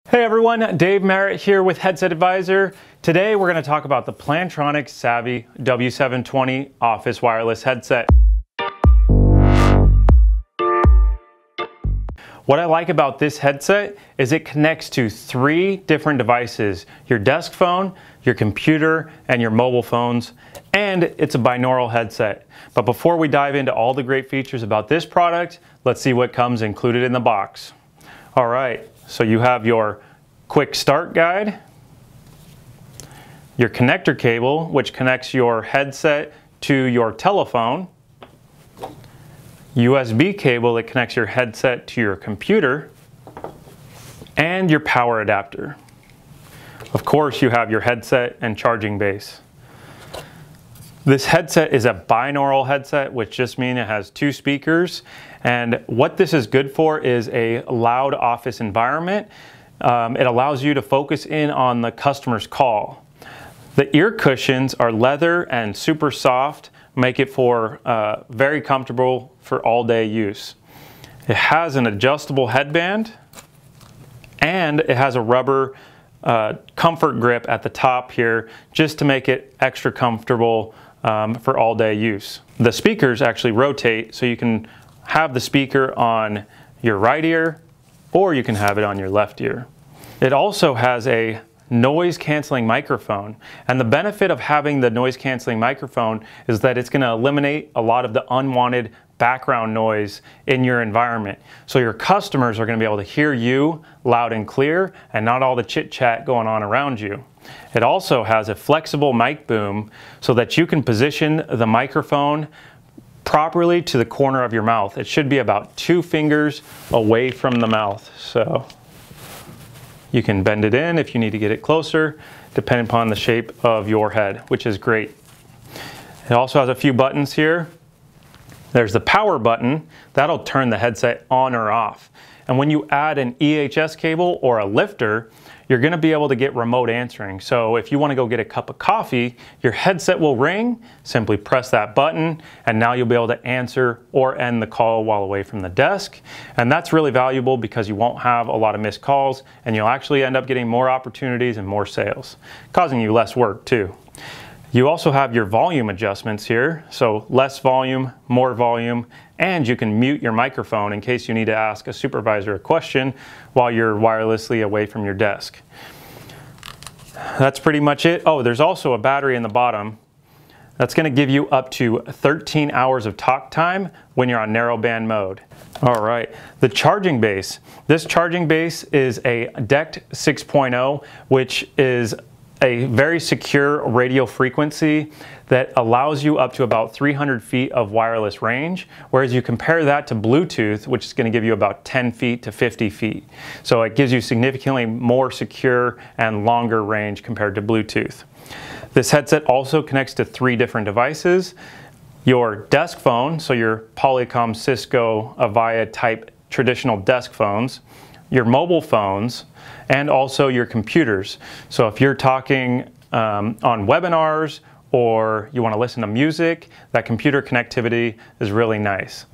Hey everyone, Dave Merritt here with Headset Advisor. Today we're going to talk about the Plantronics Savi W720 office wireless headset. What I like about this headset is it connects to 3 different devices: your desk phone, your computer, and your mobile phones, and it's a binaural headset. But before we dive into all the great features about this product, let's see what comes included in the box. All right, so you have your quick start guide, your connector cable, which connects your headset to your telephone, USB cable that connects your headset to your computer, and your power adapter. Of course, you have your headset and charging base. This headset is a binaural headset, which just means it has 2 speakers. And what this is good for is a loud office environment. It allows you to focus in on the customer's call. The ear cushions are leather and super soft, make it for very comfortable for all-day use. It has an adjustable headband, and it has a rubber comfort grip at the top here just to make it extra comfortable for all-day use. The speakers actually rotate, so you can have the speaker on your right ear, or you can have it on your left ear. It also has a noise canceling microphone, and the benefit of having the noise canceling microphone is that it's going to eliminate a lot of the unwanted background noise in your environment. So your customers are going to be able to hear you loud and clear and not all the chit chat going on around you. It also has a flexible mic boom so that you can position the microphone properly to the corner of your mouth. It should be about 2 fingers away from the mouth. So you can bend it in if you need to get it closer, depending upon the shape of your head, which is great. It also has a few buttons here. There's the power button. That'll turn the headset on or off. And when you add an EHS cable or a lifter, you're going to be able to get remote answering. So if you want to go get a cup of coffee, your headset will ring, simply press that button, and now you'll be able to answer or end the call while away from the desk. And that's really valuable because you won't have a lot of missed calls, and you'll actually end up getting more opportunities and more sales, causing you less work too. You also have your volume adjustments here, so less volume, more volume, and you can mute your microphone in case you need to ask a supervisor a question while you're wirelessly away from your desk. That's pretty much it. Oh, there's also a battery in the bottom. That's going to give you up to 13 hours of talk time when you're on narrowband mode. All right, the charging base. This charging base is a DECT 6.0, which is a very secure radio frequency that allows you up to about 300 feet of wireless range, whereas you compare that to Bluetooth, which is going to give you about 10 feet to 50 feet. So it gives you significantly more secure and longer range compared to Bluetooth. This headset also connects to 3 different devices: your desk phone, so your Polycom, Cisco, Avaya type traditional desk phones, your mobile phones, and also your computers. So if you're talking on webinars or you want to listen to music, that computer connectivity is really nice.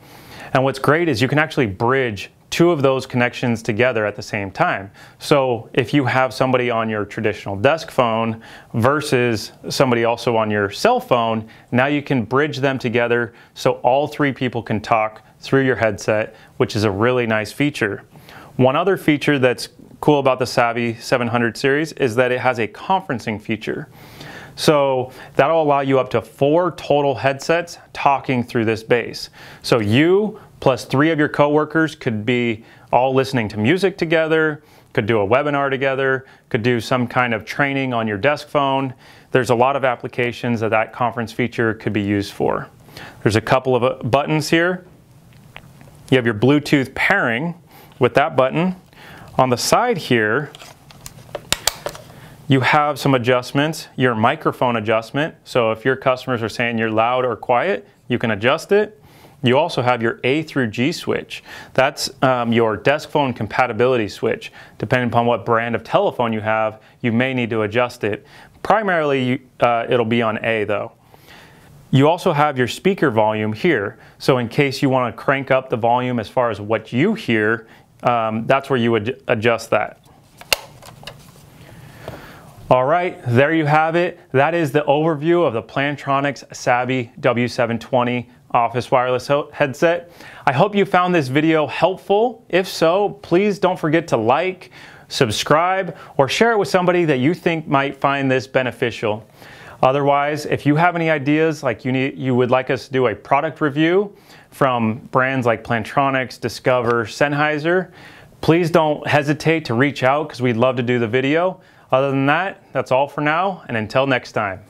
And what's great is you can actually bridge 2 of those connections together at the same time. So if you have somebody on your traditional desk phone versus somebody also on your cell phone, now you can bridge them together so all 3 people can talk through your headset, which is a really nice feature. One other feature that's cool about the Savi 700 series is that it has a conferencing feature. So that'll allow you up to 4 total headsets talking through this base. So you plus 3 of your coworkers could be all listening to music together, could do a webinar together, could do some kind of training on your desk phone. There's a lot of applications that that conference feature could be used for. There's a couple of buttons here. You have your Bluetooth pairing with that button. On the side here, you have some adjustments, your microphone adjustment. So if your customers are saying you're loud or quiet, you can adjust it. You also have your A through G switch. That's your desk phone compatibility switch. Depending upon what brand of telephone you have, you may need to adjust it. Primarily, it'll be on A though. You also have your speaker volume here. So in case you want to crank up the volume as far as what you hear, that's where you would adjust that. All right, there you have it. That is the overview of the Plantronics Savi W720 office wireless headset. I hope you found this video helpful. If so, please don't forget to like, subscribe, or share it with somebody that you think might find this beneficial. Otherwise, if you have any ideas, like you would like us to do a product review from brands like Plantronics, Discover, Sennheiser, please don't hesitate to reach out because we'd love to do the video. Other than that, that's all for now, and until next time.